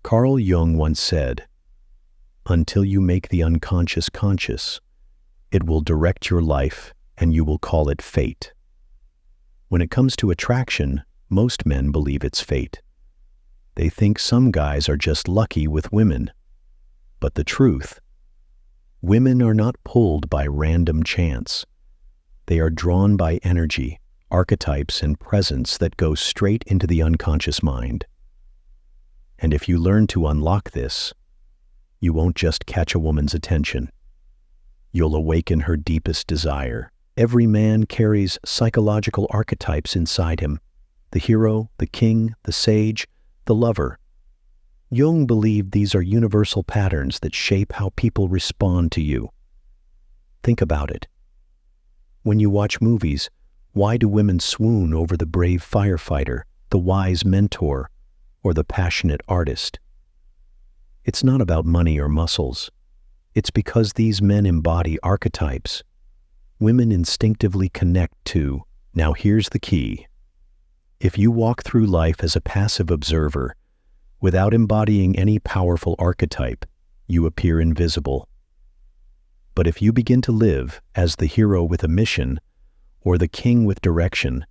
Carl Jung once said, "Until you make the unconscious conscious, it will direct your life and you will call it fate." When it comes to attraction, most men believe it's fate. They think some guys are just lucky with women. But the truth, women are not pulled by random chance. They are drawn by energy, archetypes, and presence that go straight into the unconscious mind. And if you learn to unlock this, you won't just catch a woman's attention. You'll awaken her deepest desire. Every man carries psychological archetypes inside him: the hero, the king, the sage, the lover. Jung believed these are universal patterns that shape how people respond to you. Think about it. When you watch movies, why do women swoon over the brave firefighter, the wise mentor, or the passionate artist? It's not about money or muscles. It's because these men embody archetypes. Women instinctively connect to. Now here's the key. If you walk through life as a passive observer, without embodying any powerful archetype, you appear invisible. But if you begin to live as the hero with a mission, or the king with direction,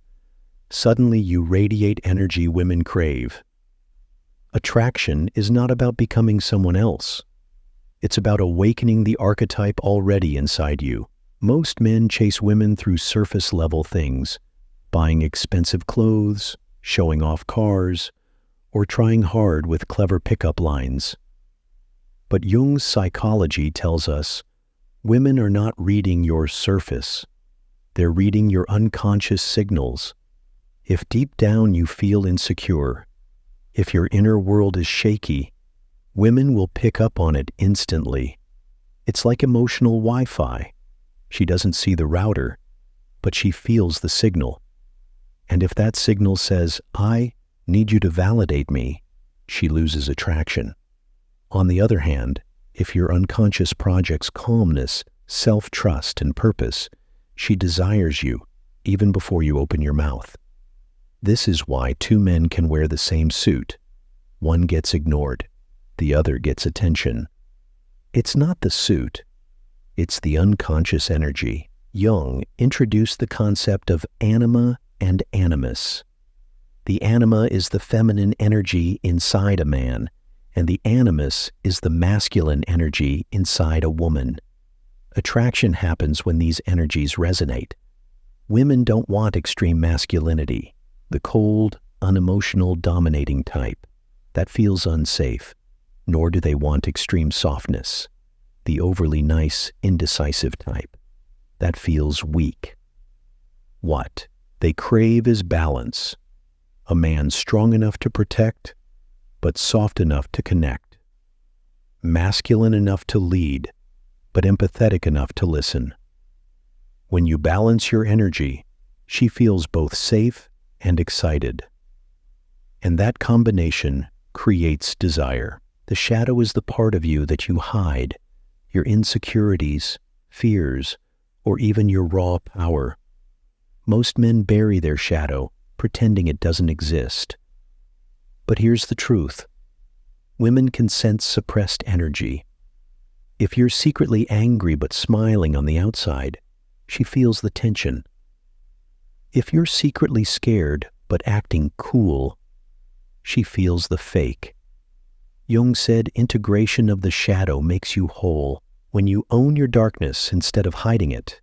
suddenly you radiate energy women crave. Attraction is not about becoming someone else. It's about awakening the archetype already inside you. Most men chase women through surface-level things, buying expensive clothes, showing off cars, or trying hard with clever pickup lines. But Jung's psychology tells us women are not reading your surface. They're reading your unconscious signals. If deep down you feel insecure, if your inner world is shaky, women will pick up on it instantly. It's like emotional Wi-Fi. She doesn't see the router, but she feels the signal. And if that signal says, "I need you to validate me," she loses attraction. On the other hand, if your unconscious projects calmness, self-trust, and purpose, she desires you even before you open your mouth. This is why two men can wear the same suit. One gets ignored, the other gets attention. It's not the suit, it's the unconscious energy. Jung introduced the concept of anima and animus. The anima is the feminine energy inside a man, and the animus is the masculine energy inside a woman. Attraction happens when these energies resonate. Women don't want extreme masculinity, the cold, unemotional, dominating type. That feels unsafe. Nor do they want extreme softness, the overly nice, indecisive type. That feels weak. What they crave is balance. A man strong enough to protect, but soft enough to connect. Masculine enough to lead, but empathetic enough to listen. When you balance your energy, she feels both safe and excited. And that combination creates desire. The shadow is the part of you that you hide, your insecurities, fears, or even your raw power. Most men bury their shadow, pretending it doesn't exist. But here's the truth. Women can sense suppressed energy. If you're secretly angry but smiling on the outside, she feels the tension. If you're secretly scared but acting cool, she feels the fake. Jung said integration of the shadow makes you whole. When you own your darkness instead of hiding it,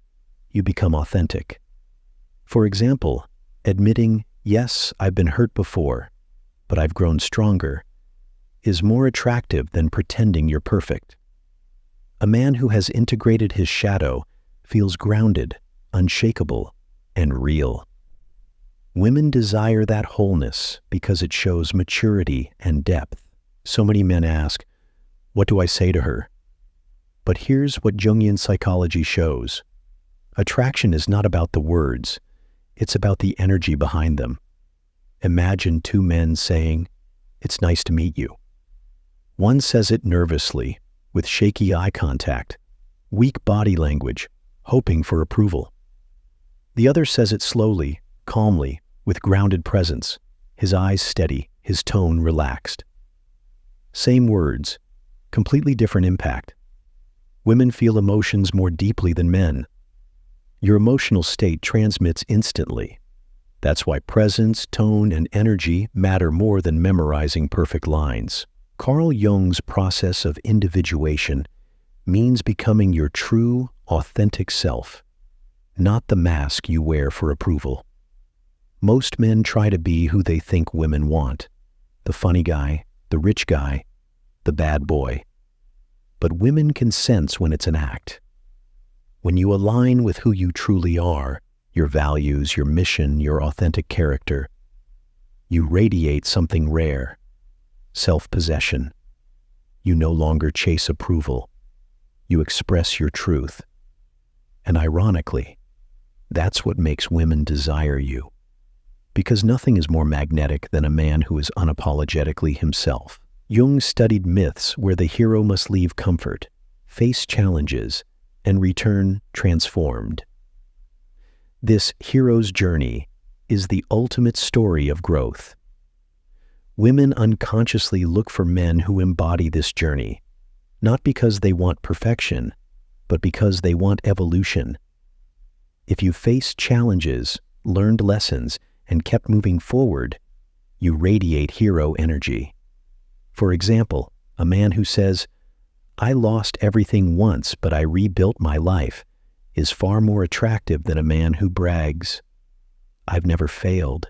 you become authentic. For example, admitting, "Yes, I've been hurt before, but I've grown stronger," is more attractive than pretending you're perfect. A man who has integrated his shadow feels grounded, unshakable, and real. Women desire that wholeness because it shows maturity and depth. So many men ask, "What do I say to her?" But here's what Jungian psychology shows. Attraction is not about the words, it's about the energy behind them. Imagine two men saying, "It's nice to meet you." One says it nervously, with shaky eye contact, weak body language, hoping for approval. The other says it slowly, calmly, with grounded presence, his eyes steady, his tone relaxed. Same words, completely different impact. Women feel emotions more deeply than men. Your emotional state transmits instantly. That's why presence, tone, and energy matter more than memorizing perfect lines. Carl Jung's process of individuation means becoming your true, authentic self, not the mask you wear for approval. Most men try to be who they think women want: the funny guy, the rich guy, the bad boy. But women can sense when it's an act. When you align with who you truly are, your values, your mission, your authentic character, you radiate something rare: self-possession. You no longer chase approval. You express your truth. And ironically, that's what makes women desire you. Because nothing is more magnetic than a man who is unapologetically himself. Jung studied myths where the hero must leave comfort, face challenges, and return transformed. This hero's journey is the ultimate story of growth. Women unconsciously look for men who embody this journey, not because they want perfection, but because they want evolution. If you faced challenges, learned lessons, and kept moving forward, you radiate hero energy. For example, a man who says, "I lost everything once, but I rebuilt my life," is far more attractive than a man who brags, "I've never failed."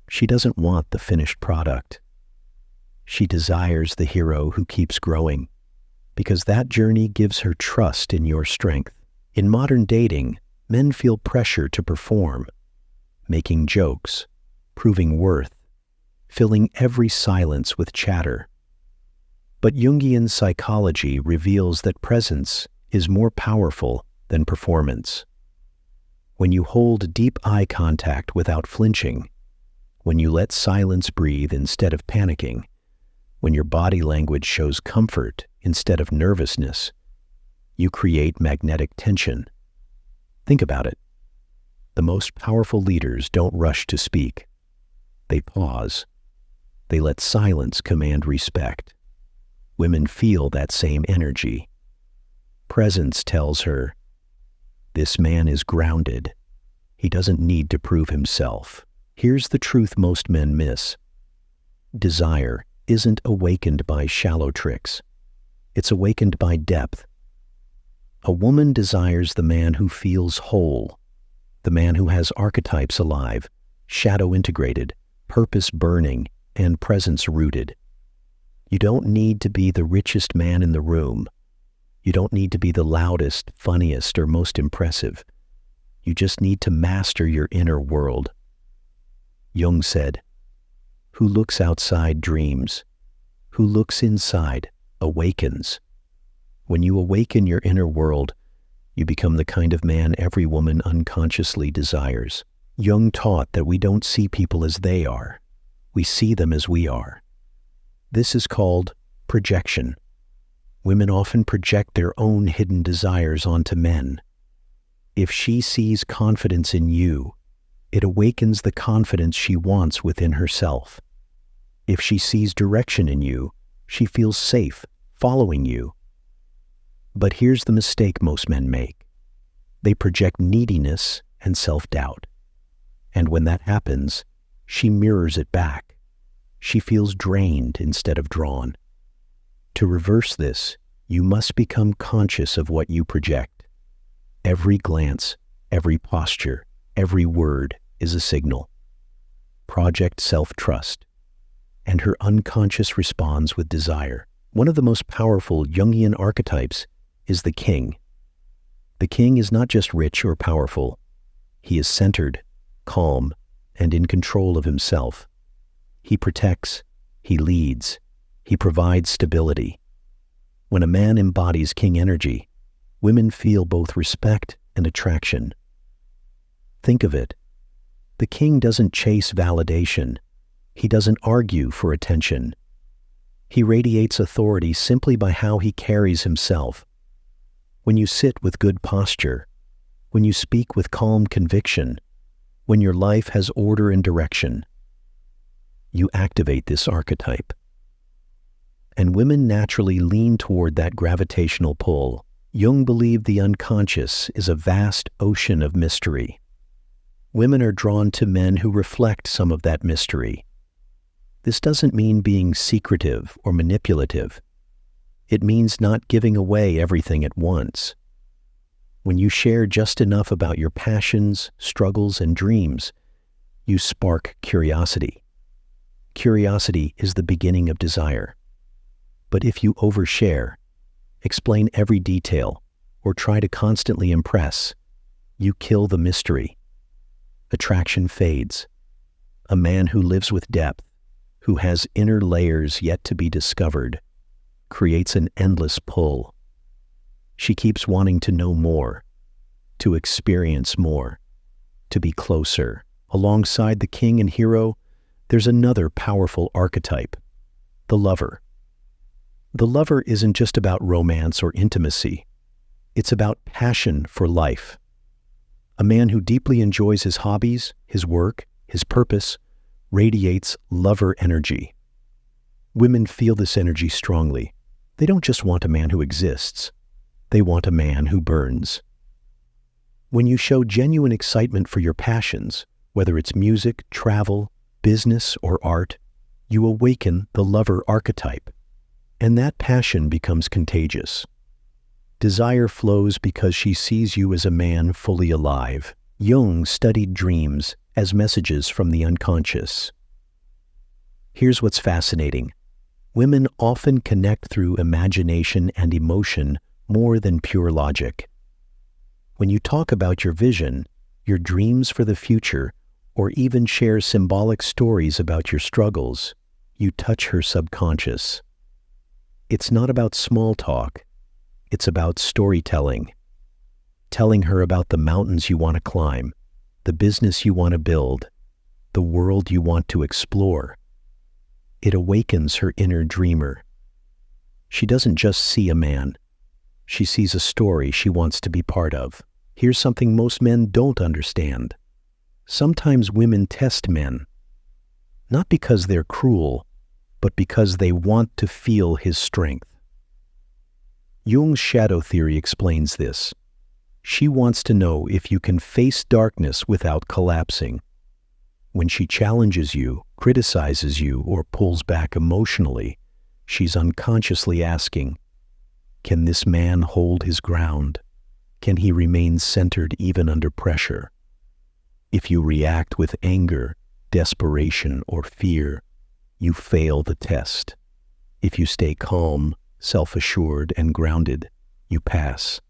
She doesn't want the finished product. She desires the hero who keeps growing, because that journey gives her trust in your strength. In modern dating, men feel pressure to perform, making jokes, proving worth, filling every silence with chatter. But Jungian psychology reveals that presence is more powerful than performance. When you hold deep eye contact without flinching, when you let silence breathe instead of panicking, when your body language shows comfort instead of nervousness, you create magnetic tension. Think about it. The most powerful leaders don't rush to speak. They pause. They let silence command respect. Women feel that same energy. Presence tells her, "This man is grounded. He doesn't need to prove himself." Here's the truth most men miss. Desire isn't awakened by shallow tricks. It's awakened by depth. A woman desires the man who feels whole, the man who has archetypes alive, shadow integrated, purpose burning, and presence rooted. You don't need to be the richest man in the room. You don't need to be the loudest, funniest, or most impressive. You just need to master your inner world. Jung said, "Who looks outside dreams. Who looks inside awakens." When you awaken your inner world, you become the kind of man every woman unconsciously desires. Jung taught that we don't see people as they are. We see them as we are. This is called projection. Women often project their own hidden desires onto men. If she sees confidence in you, it awakens the confidence she wants within herself. If she sees direction in you, she feels safe following you. But here's the mistake most men make. They project neediness and self-doubt. And when that happens, she mirrors it back. She feels drained instead of drawn. To reverse this, you must become conscious of what you project. Every glance, every posture, every word is a signal. Project self-trust, and her unconscious responds with desire. One of the most powerful Jungian archetypes is the king. The king is not just rich or powerful. He is centered, calm, and in control of himself. He protects, he leads, he provides stability. When a man embodies king energy, women feel both respect and attraction. Think of it. The king doesn't chase validation. He doesn't argue for attention. He radiates authority simply by how he carries himself. When you sit with good posture, when you speak with calm conviction, when your life has order and direction, you activate this archetype. and women naturally lean toward that gravitational pull. Jung believed the unconscious is a vast ocean of mystery. Women are drawn to men who reflect some of that mystery. This doesn't mean being secretive or manipulative. It means not giving away everything at once. When you share just enough about your passions, struggles, and dreams, you spark curiosity. Curiosity is the beginning of desire. But if you overshare, explain every detail, or try to constantly impress, you kill the mystery. Attraction fades. A man who lives with depth, who has inner layers yet to be discovered, creates an endless pull. She keeps wanting to know more, to experience more, to be closer. Alongside the king and hero, there's another powerful archetype, the lover. The lover isn't just about romance or intimacy. It's about passion for life. A man who deeply enjoys his hobbies, his work, his purpose, radiates lover energy. Women feel this energy strongly. They don't just want a man who exists. They want a man who burns. When you show genuine excitement for your passions, whether it's music, travel, business, or art, you awaken the lover archetype, and that passion becomes contagious. Desire flows because she sees you as a man fully alive. Jung studied dreams as messages from the unconscious. Here's what's fascinating. Women often connect through imagination and emotion more than pure logic. When you talk about your vision, your dreams for the future, or even share symbolic stories about your struggles, you touch her subconscious. It's not about small talk. It's about storytelling. Telling her about the mountains you want to climb, the business you want to build, the world you want to explore. It awakens her inner dreamer. She doesn't just see a man. She sees a story she wants to be part of. Here's something most men don't understand. Sometimes women test men, not because they're cruel, but because they want to feel his strength. Jung's shadow theory explains this. She wants to know if you can face darkness without collapsing. When she challenges you, criticizes you, or pulls back emotionally, she's unconsciously asking, can this man hold his ground? Can he remain centered even under pressure? If you react with anger, desperation, or fear, you fail the test. If you stay calm, self-assured, and grounded, you pass.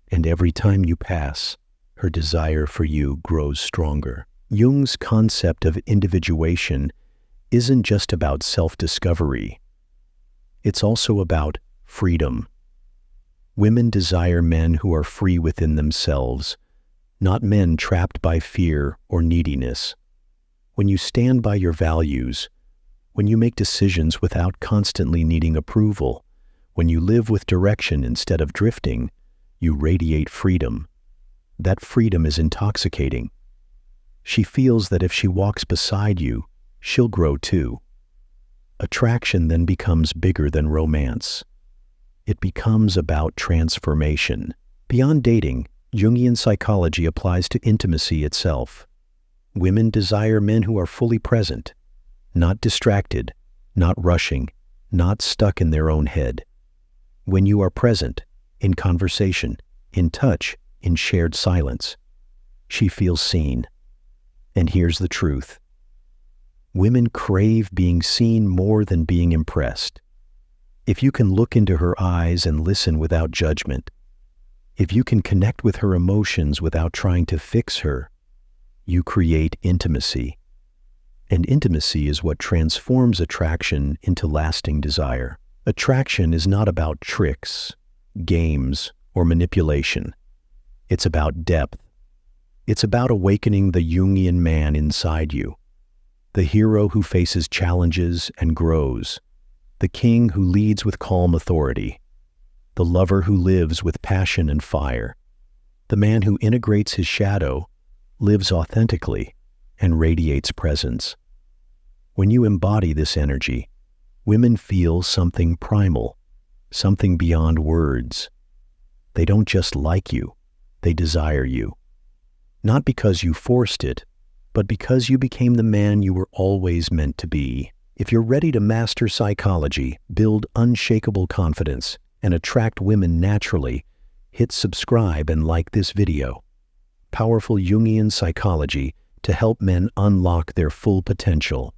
And every time you pass, her desire for you grows stronger. Jung's concept of individuation isn't just about self-discovery. It's also about freedom. Women desire men who are free within themselves, not men trapped by fear or neediness. When you stand by your values, when you make decisions without constantly needing approval, when you live with direction instead of drifting, you radiate freedom. That freedom is intoxicating. She feels that if she walks beside you, she'll grow too. Attraction then becomes bigger than romance. It becomes about transformation. Beyond dating, Jungian psychology applies to intimacy itself. Women desire men who are fully present, not distracted, not rushing, not stuck in their own head. When you are present, in conversation, in touch, in shared silence, she feels seen. And here's the truth. Women crave being seen more than being impressed. If you can look into her eyes and listen without judgment, if you can connect with her emotions without trying to fix her, you create intimacy. And intimacy is what transforms attraction into lasting desire. Attraction is not about tricks, games, or manipulation. It's about depth. It's about awakening the Jungian man inside you, the hero who faces challenges and grows, the king who leads with calm authority, the lover who lives with passion and fire, the man who integrates his shadow, lives authentically, and radiates presence. When you embody this energy, Women feel something primal, something beyond words. They don't just like you, they desire you. Not because you forced it, but because you became the man you were always meant to be. If you're ready to master psychology, build unshakable confidence, and attract women naturally, hit subscribe and like this video. Powerful Jungian psychology to help men unlock their full potential.